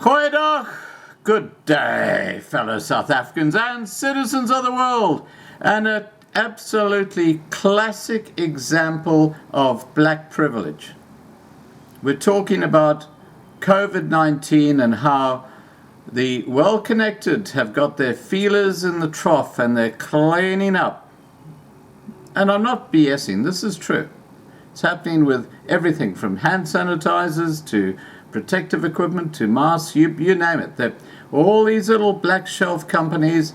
Goeiedag, good day, fellow South Africans and citizens of the world, and an absolutely classic example of black privilege. We're talking about COVID-19 and how the well-connected have got their feelers in the trough and they're cleaning up. And I'm not BSing, this is true. It's happening with everything from hand sanitizers to protective equipment to masks, you name it. That all these little black shelf companies,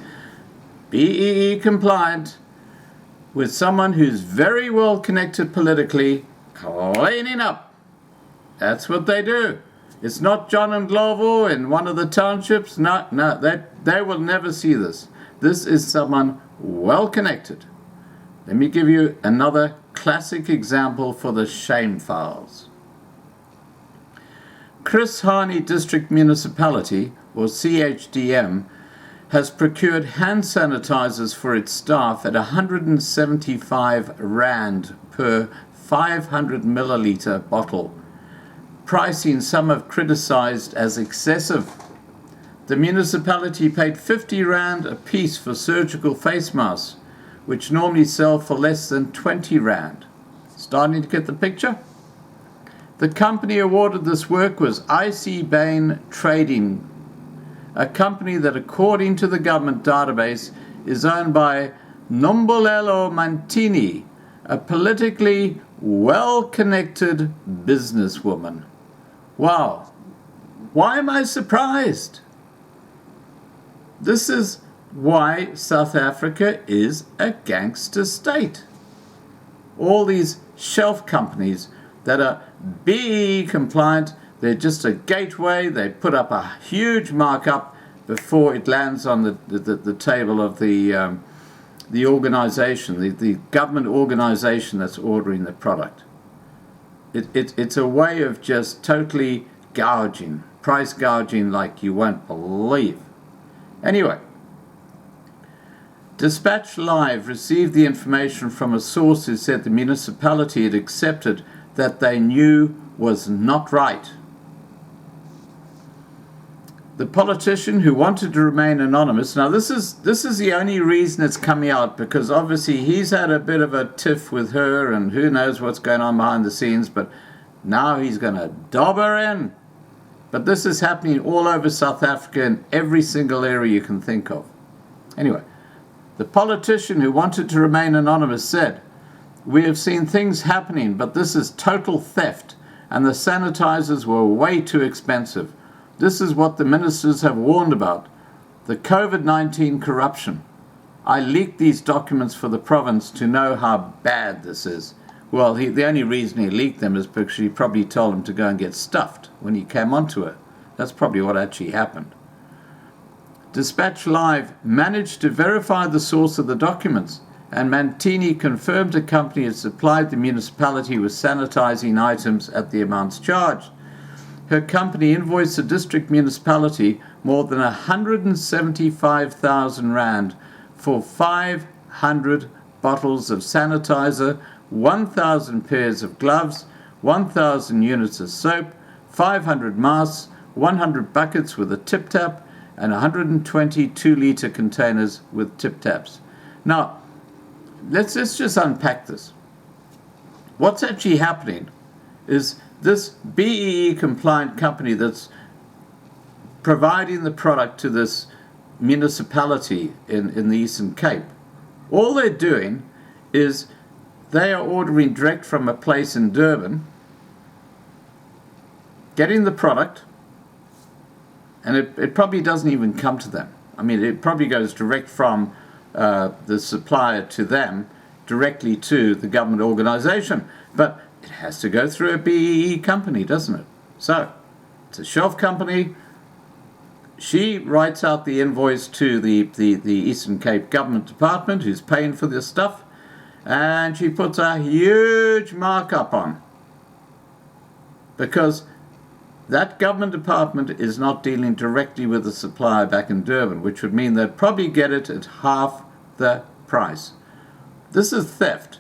BEE compliant, with someone who's very well connected politically, cleaning up. That's what they do. It's not John and Glovo in one of the townships. No, they will never see this. This is someone well connected. Let me give you another classic example for the shame files. Chris Hani District Municipality, or CHDM, has procured hand sanitizers for its staff at 175 Rand per 500 milliliter bottle, pricing some have criticized as excessive. The municipality paid 50 Rand a piece for surgical face masks, which normally sell for less than 20 Rand. Starting to get the picture? The company awarded this work was IC Bain Trading, a company that, according to the government database, is owned by Nombolelo Mantini, a politically well-connected businesswoman. Wow, why am I surprised? This is why South Africa is a gangster state. All these shelf companies that are BEE compliant, they're just a gateway. They put up a huge markup before it lands on the table of the organization, the government organization that's ordering the product. It's a way of just totally gouging, price gouging like you won't believe. Anyway, Dispatch Live received the information from a source who said the municipality had accepted that they knew was not right. The politician who wanted to remain anonymous, now this is the only reason it's coming out, because obviously he's had a bit of a tiff with her and who knows what's going on behind the scenes, but now he's going to dob her in. But this is happening all over South Africa in every single area you can think of. Anyway, the politician who wanted to remain anonymous said, "We have seen things happening, but this is total theft, and the sanitizers were way too expensive. This is what the ministers have warned about, the COVID-19 corruption. I leaked these documents for the province to know how bad this is." Well, the only reason he leaked them is because he probably told him to go and get stuffed when he came onto her. That's probably what actually happened. Dispatch Live managed to verify the source of the documents, and Mantini confirmed the company had supplied the municipality with sanitizing items at the amounts charged. Her company invoiced the district municipality more than 175,000 Rand for 500 bottles of sanitizer, 1,000 pairs of gloves, 1,000 units of soap, 500 masks, 100 buckets with a tip tap, and 120 2-liter containers with tip taps. Now, let's just unpack this. What's actually happening is this BEE compliant company that's providing the product to this municipality in the Eastern Cape, all they're doing is they are ordering direct from a place in Durban, getting the product, and it probably doesn't even come to them. I mean, it probably goes direct from the supplier to them, directly to the government organization. But it has to go through a BEE company, doesn't it? So, it's a shelf company. She writes out the invoice to the Eastern Cape Government Department, who's paying for this stuff, and she puts a huge markup on. Because that government department is not dealing directly with the supplier back in Durban, which would mean they'd probably get it at half the price. This is theft.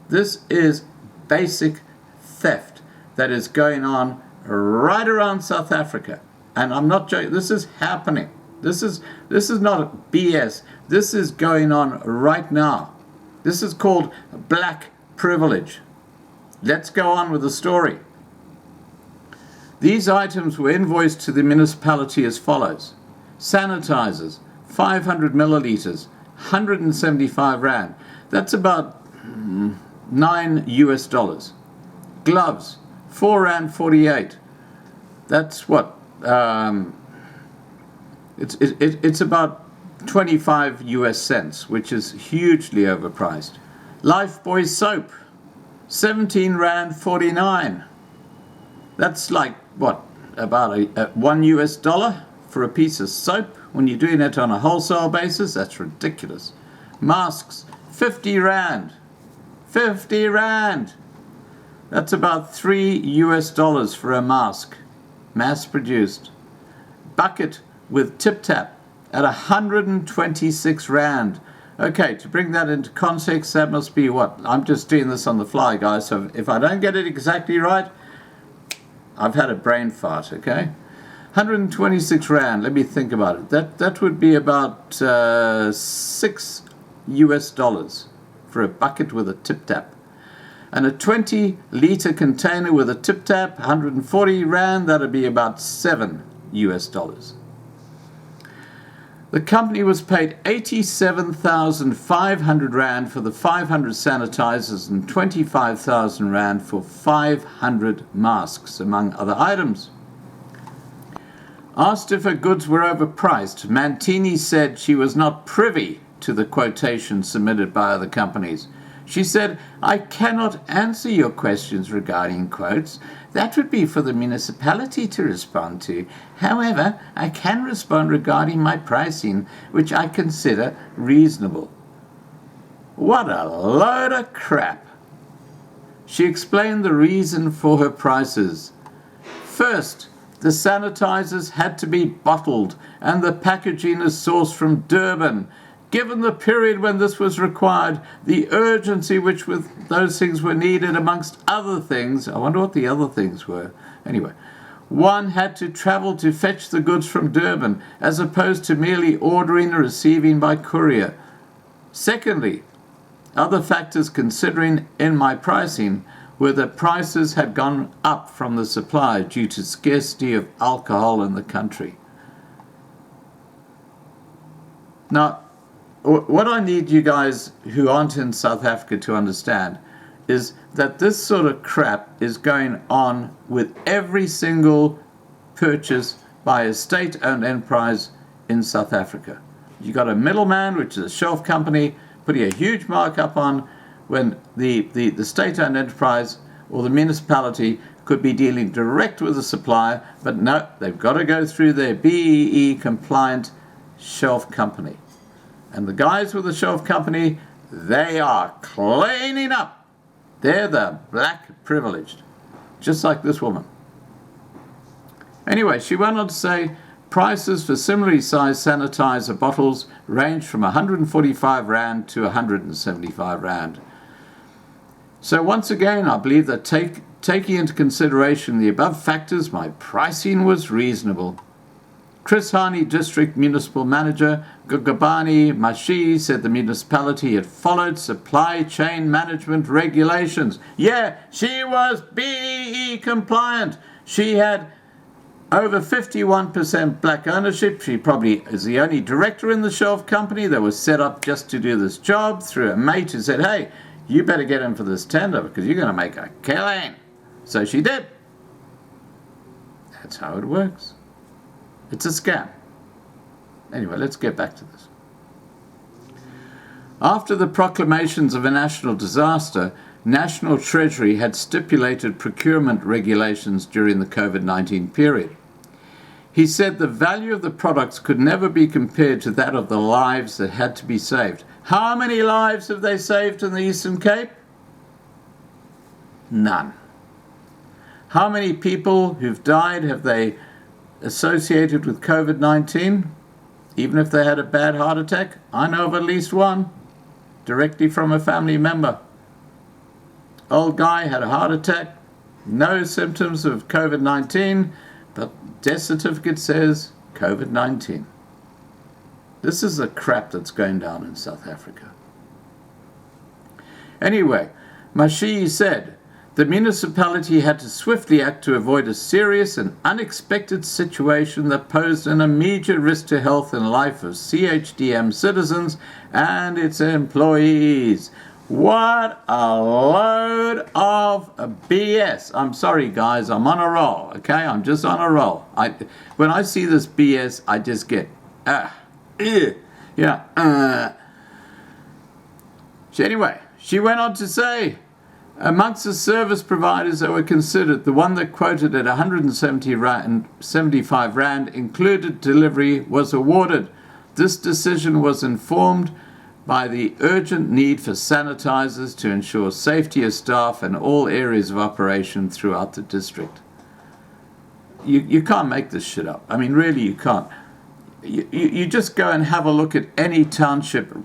This is basic theft that is going on right around South Africa. And I'm not joking. This is happening. This is not BS. This is going on right now. This is called black privilege. Let's go on with the story. These items were invoiced to the municipality as follows. Sanitizers, 500 milliliters, 175 Rand. That's about $9. Gloves, 4 Rand 48. That's what? It's about 25 US cents, which is hugely overpriced. Lifebuoy soap, 17 Rand 49. That's like what? About $1 US for a piece of soap when you're doing it on a wholesale basis? That's ridiculous. Masks, 50 Rand. 50 Rand. That's about $3 US for a mask, mass produced. Bucket with tip tap at 126 Rand. Okay, to bring that into context, that must be what? I'm just doing this on the fly, guys, so if I don't get it exactly right, I've had a brain fart, okay? 126 Rand, let me think about it. That would be about $6 US for a bucket with a tip tap. And a 20-liter container with a tip tap, 140 Rand, that'd be about $7 US. The company was paid 87,500 Rand for the 500 sanitizers and 25,000 Rand for 500 masks, among other items. Asked if her goods were overpriced, Mantini said she was not privy to the quotation submitted by other companies. She said, "I cannot answer your questions regarding quotes. That would be for the municipality to respond to. However, I can respond regarding my pricing, which I consider reasonable." What a load of crap. She explained the reason for her prices. First, the sanitizers had to be bottled, and the packaging is sourced from Durban. Given the period when this was required, the urgency which with those things were needed, amongst other things, I wonder what the other things were. Anyway, one had to travel to fetch the goods from Durban, as opposed to merely ordering and receiving by courier. Secondly, other factors considering in my pricing were that prices had gone up from the supply due to scarcity of alcohol in the country. Now, what I need you guys who aren't in South Africa to understand is that this sort of crap is going on with every single purchase by a state-owned enterprise in South Africa. You got a middleman, which is a shelf company, putting a huge markup on when the state-owned enterprise or the municipality could be dealing direct with the supplier, but no, they've got to go through their BEE compliant shelf company. And the guys with the shelf company, they are cleaning up. They're the black privileged, just like this woman. Anyway, she went on to say prices for similarly sized sanitizer bottles range from 145 Rand to 175 Rand. So once again, I believe that taking into consideration the above factors, my pricing was reasonable. Chris Hani, District Municipal Manager, Gugabani Mashi, said the municipality had followed supply chain management regulations. Yeah, she was BEE compliant. She had over 51% black ownership. She probably is the only director in the shelf company that was set up just to do this job through a mate who said, "Hey, you better get in for this tender because you're going to make a killing." So she did. That's how it works. It's a scam. Anyway, let's get back to this. After the proclamations of a national disaster, National Treasury had stipulated procurement regulations during the COVID-19 period. He said the value of the products could never be compared to that of the lives that had to be saved. How many lives have they saved in the Eastern Cape? None. How many people who've died have they associated with COVID-19, even if they had a bad heart attack? I know of at least one, directly from a family member. Old guy had a heart attack, no symptoms of COVID-19, But death certificate says COVID-19. This is the crap that's going down in South Africa. Anyway, Mashi said the municipality had to swiftly act to avoid a serious and unexpected situation that posed an immediate risk to health and life of CHDM citizens and its employees. What a load of BS. I'm sorry, guys. I'm on a roll, okay? I'm just on a roll. When I see this BS, I just get, Anyway, she went on to say, amongst the service providers that were considered, the one that quoted at 175 Rand included delivery was awarded. This decision was informed by the urgent need for sanitizers to ensure safety of staff in all areas of operation throughout the district. You can't make this shit up. I mean, really, you can't. You just go and have a look at any township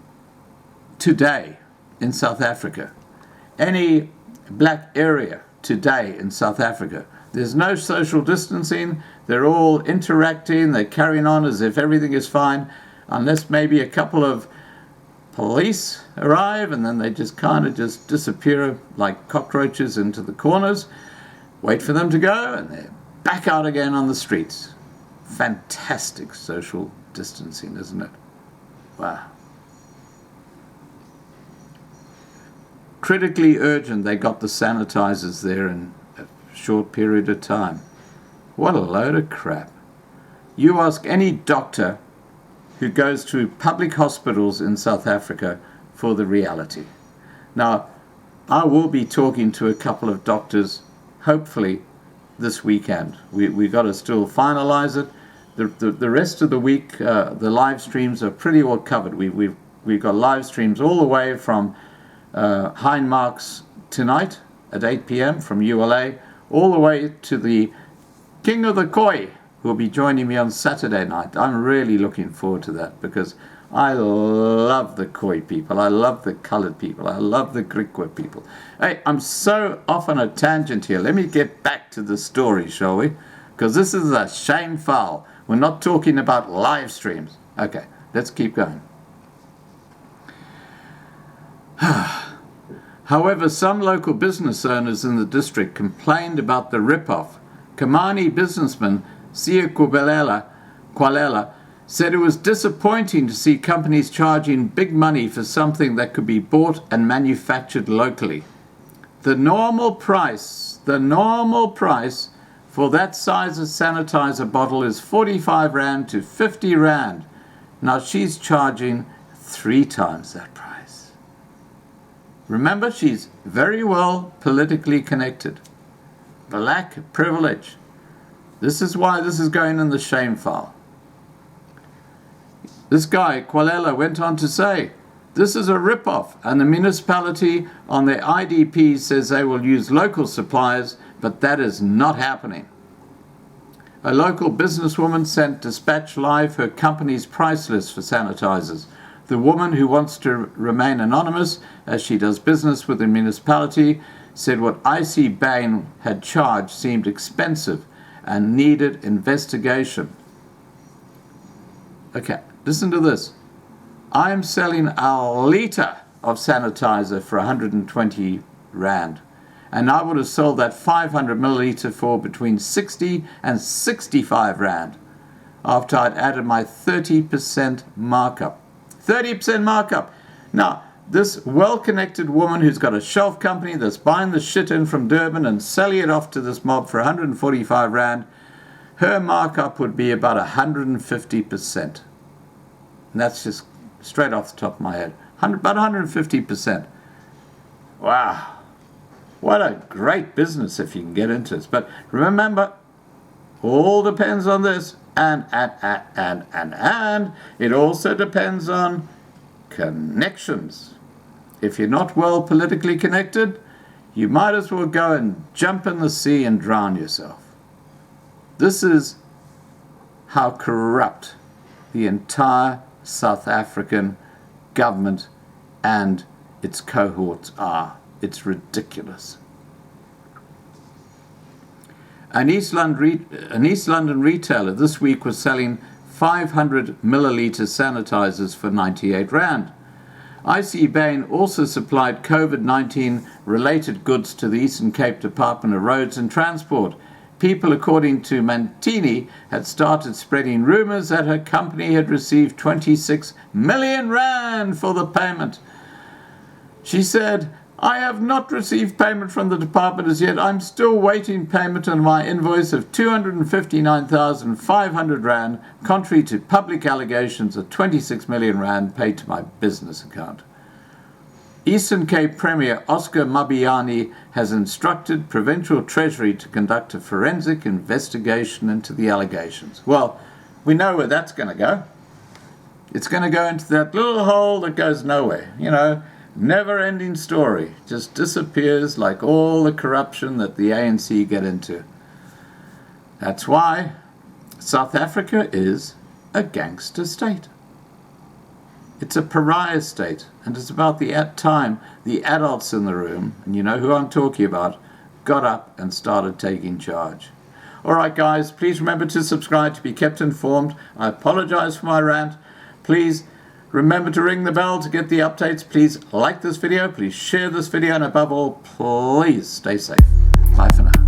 today in South Africa, any black area today in South Africa. There's no social distancing. They're all interacting. They're carrying on as if everything is fine, unless maybe a couple of police arrive and then they just kind of just disappear like cockroaches into the corners, wait for them to go, and they're back out again on the streets. Fantastic social distancing, isn't it? Wow. Critically urgent, they got the sanitizers there in a short period of time. What a load of crap. You ask any doctor who goes to public hospitals in South Africa for the reality. Now, I will be talking to a couple of doctors, hopefully, this weekend. We've got to still finalize it. The rest of the week, the live streams are pretty well covered. We've got live streams all the way from Hindmarks tonight at 8 p.m. from ULA, all the way to the King of the Khoi, who will be joining me on Saturday night. I'm really looking forward to that because I love the Khoi people. I love the colored people. I love the Griqua people. Hey, I'm so off on a tangent here. Let me get back to the story, shall we? Because this is a shameful. We're not talking about live streams. Okay, let's keep going. However, some local business owners in the district complained about the rip-off. Kamani businessman Sia Kwalela said it was disappointing to see companies charging big money for something that could be bought and manufactured locally. The normal price for that size of sanitizer bottle is 45 Rand to 50 Rand. Now she's charging 3 times that price. Remember, she's very well politically connected. Black privilege. This is why this is going in the shame file. This guy, Kwalela, went on to say, this is a rip-off, and the municipality on their IDP says they will use local suppliers, but that is not happening. A local businesswoman sent Dispatch Live her company's price list for sanitizers. The woman, who wants to remain anonymous as she does business with the municipality, said what IC Bain had charged seemed expensive and needed investigation. Okay, listen to this. I am selling a litre of sanitizer for 120 Rand, and I would have sold that 500 milliliter for between 60 and 65 Rand after I'd added my 30% markup. 30% markup. Now, this well-connected woman who's got a shelf company that's buying the shit in from Durban and selling it off to this mob for 145 Rand, her markup would be about 150%. And that's just straight off the top of my head. About 150%. Wow. What a great business if you can get into this. But remember, all depends on this. And it also depends on connections. If you're not well politically connected, you might as well go and jump in the sea and drown yourself. This is how corrupt the entire South African government and its cohorts are. It's ridiculous. An East London retailer this week was selling 500 milliliter sanitizers for 98 Rand. IC Bain also supplied COVID-19 related goods to the Eastern Cape Department of Roads and Transport. People, according to Mantini, had started spreading rumours that her company had received 26 million Rand for the payment. She said, "I have not received payment from the department as yet. I'm still waiting payment on my invoice of 259,500 Rand, contrary to public allegations of 26 million Rand paid to my business account." Eastern Cape Premier Oscar Mabiani has instructed Provincial Treasury to conduct a forensic investigation into the allegations. Well, we know where that's going to go. It's going to go into that little hole that goes nowhere, never-ending story. Just disappears like all the corruption that the ANC get into. That's why South Africa is a gangster state. It's a pariah state, and it's about the time the adults in the room, and you know who I'm talking about, got up and started taking charge. All right, guys, please remember to subscribe to be kept informed. I apologize for my rant. Please remember to ring the bell to get the updates. Please like this video, please share this video, and above all, please stay safe. Bye for now.